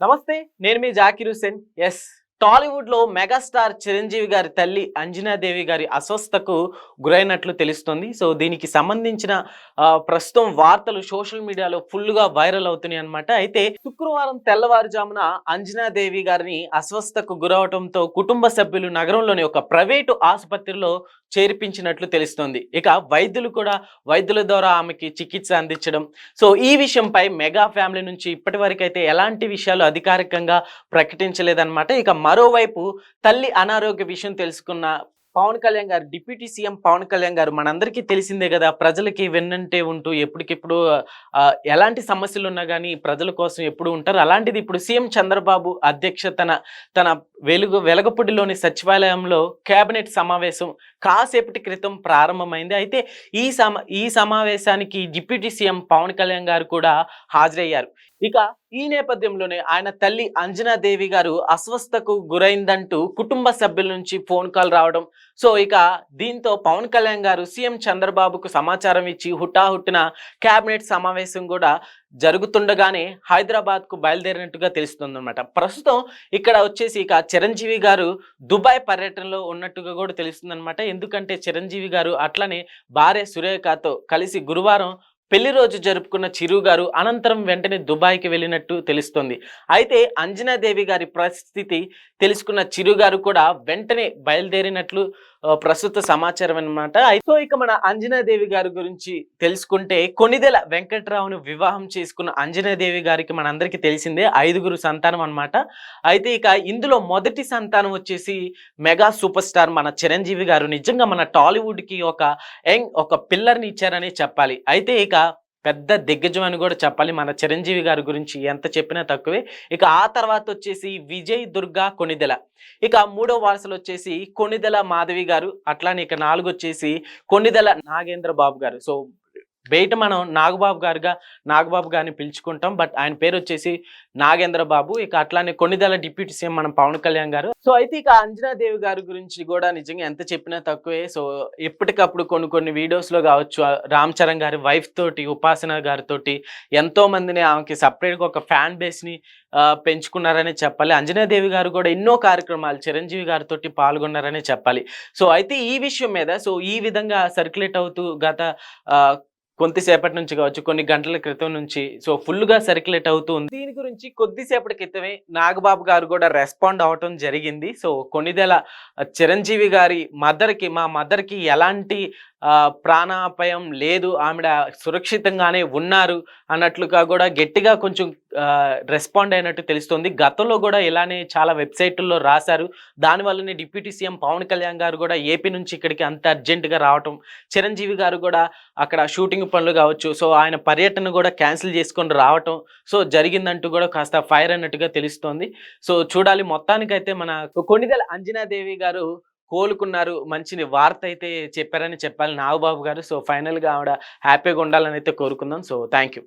నమస్తే. నేను మీ జాకీర్ హుసేన్. టాలీవుడ్‌లో మెగాస్టార్ చిరంజీవి గారి తల్లి అంజనాదేవి గారి అస్వస్థతకు గురైనట్లు తెలుస్తుంది. సో, దీనికి సంబంధించిన ప్రస్తుతం వార్తలు సోషల్ మీడియాలో ఫుల్‌గా వైరల్ అవుతున్నాయన్నమాట. అయితే శుక్రవారం తెల్లవారుజామున అంజనాదేవి గారిని అస్వస్థతకు గురవటంతో కుటుంబ సభ్యులు నగరంలోని ఒక ప్రైవేటు ఆసుపత్రిలో చేర్పించినట్లు తెలుస్తోంది. ఇక వైద్యుల ద్వారా ఆమెకి చికిత్స అందించడం. సో, ఈ విషయంపై మెగా ఫ్యామిలీ నుంచి ఇప్పటివరకైతే ఎలాంటి విషయాలు అధికారికంగా ప్రకటించలేదన్నమాట. ఇక మరోవైపు తల్లి అనారోగ్య విషయం తెలుసుకున్న పవన్ కళ్యాణ్ గారు, డిప్యూటీ సీఎం పవన్ కళ్యాణ్ గారు మనందరికీ తెలిసిందే గదా! ప్రజలకి వెన్నంటే ఉంటూ ఎప్పటికెప్పుడు ఎలాంటి సమస్యలున్నా గానీ ప్రజల కోసం ఎప్పుడూ ఉంటారు. అలాంటిది ఇప్పుడు సీఎం చంద్రబాబు అధ్యక్షతన తన వెలగపూడిలోని సచివాలయంలో కేబినెట్ సమావేశం కాసేపటి క్రితం ప్రారంభమైంది. అయితే ఈ సమావేశానికి డిప్యూటీ సీఎం పవన్ కళ్యాణ్ గారు కూడా హాజరయ్యారు. ఇక ఈ నేపథ్యంలోనే ఆయన తల్లి అంజనాదేవి గారు అస్వస్థకు గురైందంటూ కుటుంబ సభ్యుల నుంచి ఫోన్ కాల్ రావడం. సో, ఇక దీంతో పవన్ కళ్యాణ్ గారు సీఎం చంద్రబాబుకు సమాచారం ఇచ్చి హుటాహుటిన కేబినెట్ సమావేశం కూడా జరుగుతుండగానే హైదరాబాద్కు బయలుదేరినట్టుగా తెలుస్తుందన్నమాట. ప్రస్తుతం ఇక్కడ వచ్చేసి ఇక చిరంజీవి గారు దుబాయ్ పర్యటనలో ఉన్నట్టుగా కూడా తెలుస్తుందన్నమాట. ఎందుకంటే చిరంజీవి గారు అట్లనే భార్య సురేఖతో కలిసి గురువారం పెళ్లి రోజు జరుపుకున్న చిరు గారు అనంతరం వెంటనే దుబాయ్‌కి వెళ్ళినట్టు తెలుస్తోంది. అయితే అంజనాదేవి గారి పరిస్థితి తెలుసుకున్న చిరు గారు కూడా వెంటనే బయలుదేరినట్లు ప్రస్తుత సమాచారం అన్నమాట. అయితే ఇక మన అంజనాదేవి గారి గురించి తెలుసుకుంటే కొణిదెల వెంకట్రావును వివాహం చేసుకున్న అంజనాదేవి గారికి మనందరికీ తెలిసిందే 5గురు సంతానం అన్నమాట. అయితే ఇక ఇందులో మొదటి సంతానం వచ్చేసి మెగా సూపర్ స్టార్ మన చిరంజీవి గారు నిజంగా మన టాలీవుడ్‌కి ఒక పిల్లర్‌ని ఇచ్చారనే చెప్పాలి. అయితే ఇక పెద్ద దిగ్గజం అని కూడా చెప్పాలి. మన చిరంజీవి గారి గురించి ఎంత చెప్పినా తక్కువే. ఇక ఆ తర్వాత వచ్చేసి విజయ్ దుర్గా కొణిదెల. ఇక మూడో వరుసలో వచ్చేసి కొణిదెల మాధవి గారు. అట్లానే ఇక నాలుగొచ్చేసి కొణిదెల నాగేంద్ర బాబు గారు. సో, బయట మనం నాగబాబు గారిని పిలుచుకుంటాం. బట్ ఆయన పేరు వచ్చేసి నాగేంద్ర బాబు. ఇక అట్లానే కొణిదెల డిప్యూటీ సీఎం మనం పవన్ కళ్యాణ్ గారు. సో, అయితే ఇక అంజనాదేవి గారి గురించి కూడా నిజంగా ఎంత చెప్పినా తక్కువే. సో, ఎప్పటికప్పుడు కొన్ని వీడియోస్‌లో కావచ్చు, రామ్ చరణ్ గారి వైఫ్ తోటి, ఉపాసన గారితోటి ఎంతో మందిని ఆమెకి సెపరేట్‌గా ఒక ఫ్యాన్ బేస్‌ని పెంచుకున్నారనే చెప్పాలి. అంజనాదేవి గారు కూడా ఎన్నో కార్యక్రమాలు చిరంజీవి గారితోటి పాల్గొన్నారనే చెప్పాలి. సో, అయితే ఈ విషయం మీద ఈ విధంగా సర్క్యులేట్ అవుతూ గత కొంతసేపటి నుంచి కావచ్చు, కొన్ని గంటల క్రితం నుంచి ఫుల్‌గా సర్క్యులేట్ అవుతూ ఉంది. దీని గురించి కొద్దిసేపటి క్రితమే నాగబాబు గారు కూడా రెస్పాండ్ అవ్వటం జరిగింది. సో, కొణిదెల చిరంజీవి గారి మా మదర్‌కి ఎలాంటి ప్రాణాపాయం లేదు. ఆవిడ సురక్షితంగానే ఉన్నారు అన్నట్లుగా కూడా గట్టిగా కొంచెం రెస్పాండ్ అయినట్టు తెలుస్తుంది. గతంలో కూడా ఇలానే చాలా వెబ్‌సైటుల్లో రాశారు. దానివల్లనే డిప్యూటీ సీఎం పవన్ కళ్యాణ్ గారు కూడా ఏపీ నుంచి ఇక్కడికి అంత అర్జెంట్‌గా రావటం, చిరంజీవి గారు కూడా అక్కడ షూటింగ్ పనులు కావచ్చు, సో ఆయన పర్యటన కూడా క్యాన్సిల్ చేసుకొని రావటం, సో జరిగిందంటూ కూడా కాస్త ఫైర్ అన్నట్టుగా తెలుస్తోంది. సో, చూడాలి. మొత్తానికైతే మన కొణిదెల అంజనాదేవి గారు కోలుకున్నారు. మంచి వార్త అయితే చెప్పారని చెప్పాలి నాగబాబు గారు. సో, ఫైనల్‌గా ఆవిడ హ్యాపీగా ఉండాలని అయితే కోరుకుందాం. So, thank you.